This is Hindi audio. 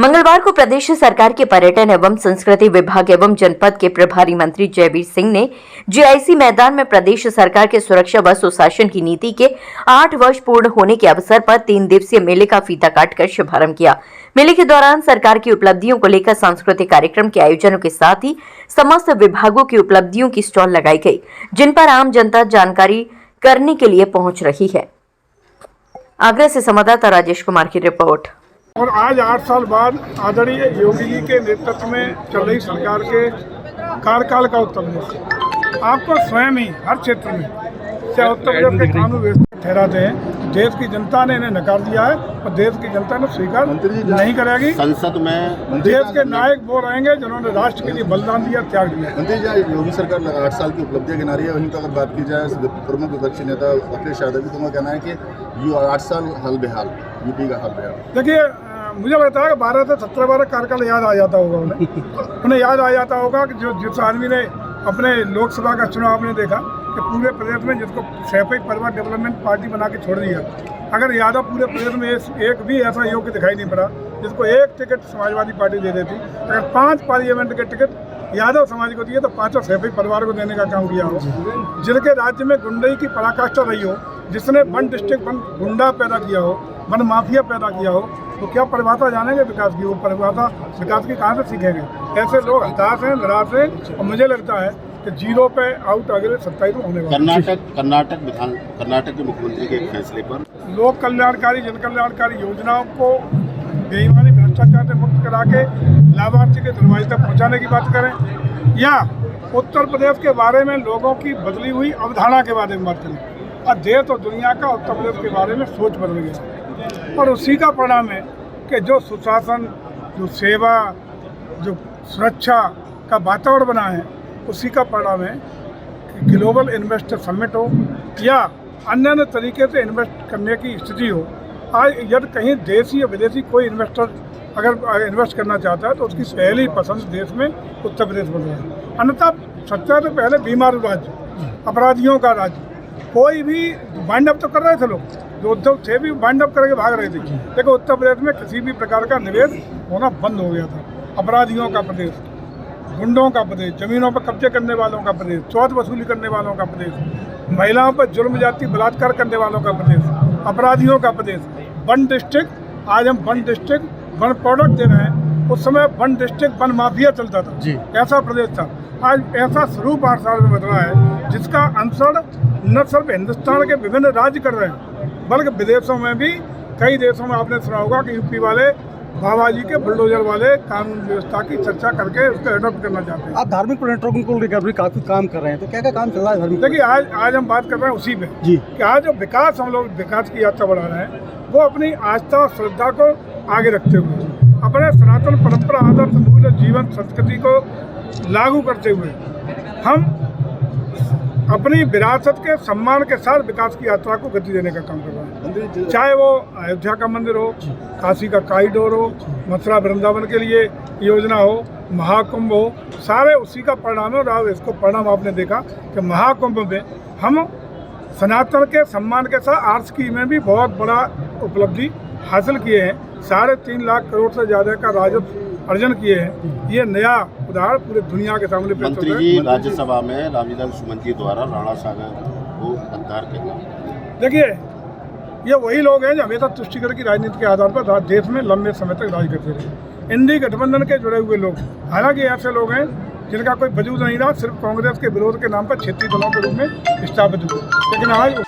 मंगलवार को प्रदेश सरकार के पर्यटन एवं संस्कृति विभाग एवं जनपद के प्रभारी मंत्री जयवीर सिंह ने जीआईसी मैदान में प्रदेश सरकार के सुरक्षा व सुशासन की नीति के 8 वर्ष पूर्ण होने के अवसर पर 3 दिवसीय मेले का फीता काटकर शुभारंभ किया। मेले के दौरान सरकार की उपलब्धियों को लेकर सांस्कृतिक कार्यक्रम के आयोजनों के साथ ही समस्त विभागों की उपलब्धियों की स्टॉल लगाई गई, जिन पर आम जनता जानकारी करने के लिए पहुंच रही है। आगरा से संवाददाता राजेश कुमार की रिपोर्ट। और आज 8 साल बाद आदरणीय योगी जी के नेतृत्व में चल रही सरकार के कार्यकाल का उत्तर प्रदेश आपको स्वयं ही हर क्षेत्र में चाहे उत्तर प्रदेश के कानून व्यवस्था ठहराते हैं। देश की जनता ने इन्हें नकार दिया है और देश की जनता ने स्वीकार नहीं करेगी। संसद में देश के नायक वो रहेंगे जिन्होंने राष्ट्र के लिए बलिदान दिया, त्याग दिया। मंत्री जी, योगी सरकार 8 साल की उपलब्धियां गिना रही है। वहीं पर अगर बात की जाए प्रमुख विपक्षी नेता अखिलेश यादव की, तो उनका कहना है कि 8 साल हाल बेहाल, यूपी का हाल बेहाल। देखिए, मुझे लगता है कि 12 से 17 कार्यकाल याद आ जाता होगा उन्हें याद आ जाता होगा कि जिस आदमी ने अपने लोकसभा का चुनाव में देखा कि पूरे प्रदेश में जिसको सैफिक परिवार डेवलपमेंट पार्टी बना के छोड़ दिया, अगर यादव पूरे प्रदेश में एक भी ऐसा योग्य दिखाई नहीं पड़ा जिसको एक टिकट समाजवादी पार्टी दे देती। अगर 5 पार्लियामेंट के टिकट यादव समाज को दिए तो 5 सैफिक परिवार को देने का काम किया हो। जिनके राज्य में गुंडई की पराकाष्ठा रही हो, जिसने वन डिस्ट्रिक्ट वन गुंडा पैदा किया हो, वन माफिया पैदा किया हो, तो क्या परिभाषा जानेंगे विकास की? वो परिभाषा विकास की कहाँ से सीखेंगे? ऐसे लोग हताश हैं, निराश हैं और मुझे लगता है कि 0 पे आउट अगले 27 होने वाला। कर्नाटक के मुख्यमंत्री के फैसले पर लोक कल्याणकारी जन कल्याणकारी योजनाओं को बेईमानी भ्रष्टाचार से मुक्त करा के लाभार्थी के दरवाजे तक पहुँचाने की बात करें, या उत्तर प्रदेश के बारे में लोगों की बदली हुई अवधारणा के बारे में बात करें। और देश और दुनिया का उत्तर प्रदेश के बारे में सोच बदल गया और उसी का परिणाम है कि जो सुशासन, जो सेवा, जो सुरक्षा का वातावरण बना है, उसी का परिणाम है कि ग्लोबल इन्वेस्टर समिट हो या अन्य तरीके से इन्वेस्ट करने की स्थिति हो। आज यदि कहीं देशी या विदेशी कोई इन्वेस्टर अगर इन्वेस्ट करना चाहता है तो उसकी पहली पसंद देश में उत्तर प्रदेश बन रहा है। अन्यथा सत्ता से पहले बीमारू राज्य, अपराधियों का राज्य, कोई भी वाइंड अप तो कर रहे थे लोग, जो उद्योग थे भी वाइंड अप करके भाग रहे थे, लेकिन उत्तर प्रदेश में किसी भी प्रकार का निवेश होना बंद हो गया था। अपराधियों का प्रदेश, गुंडों का प्रदेश, जमीनों पर कब्जे करने वालों का प्रदेश, चौथ वसूली करने वालों का प्रदेश, महिलाओं पर जुर्म जाति बलात्कार करने वालों का प्रदेश, अपराधियों का प्रदेश। वन डिस्ट्रिक्ट, आज हम वन डिस्ट्रिक्ट वन प्रोडक्ट दे रहे हैं, उस समय वन डिस्ट्रिक्ट वन माफिया चलता था जी, ऐसा प्रदेश था। आज ऐसा स्वरूप 8 साल में बदला है जिसका अनुसरण न सिर्फ हिंदुस्तान के विभिन्न राज्य कर रहे हैं बल्कि विदेशों में भी। कई देशों में आपने सुना होगा कि यूपी वाले बाबा जी के बुलडोजर वाले कानून व्यवस्था की चर्चा करके उसको एडॉप्ट करना चाहते हैं। आप धार्मिक पर्यटकों को लेकर भी काफी काम कर रहे हैं, तो क्या क्या काम चल रहा है धार्मिक? देखिए, आज हम बात कर रहे हैं उसी पे जी कि आज जो विकास, हम लोग विकास की यात्रा बढ़ा रहे हैं, वो अपनी आस्था और श्रद्धा को आगे रखते हुए, अपने सनातन परंपरा, आदर्श, मूल्य, जीवन, संस्कृति को लागू करते हुए हम अपनी विरासत के सम्मान के साथ विकास की यात्रा को गति देने का काम कर रहे हैं। चाहे वो अयोध्या का मंदिर हो, काशी का कॉरिडोर हो, मथुरा वृंदावन के लिए योजना हो, महाकुंभ हो, सारे उसी का परिणाम है। और इसको परिणाम आपने देखा कि महाकुंभ में हम सनातन के सम्मान के साथ आर्ट्स की में भी बहुत बड़ा उपलब्धि हासिल किए हैं। 3.5 लाख करोड़ से ज़्यादा का राजस्व अर्जन किए हैं। ये नया उदाहरण पूरे दुनिया के सामने पेश होता है। मंत्री जी, राज्यसभा में रामविलास सुमंती द्वारा राणा सागर को गद्दार कहना। देखिए, ये वही लोग हैं जो हमेशा तुष्टिकरण की राजनीति के आधार पर देश में लंबे समय तक राज करते रहे। इंडी गठबंधन के जुड़े हुए लोग, हालांकि ऐसे लोग हैं जिनका कोई वजूद नहीं रहा, सिर्फ कांग्रेस के विरोध के नाम पर क्षेत्रीय दलों के रूप में स्थापित हुए, लेकिन आज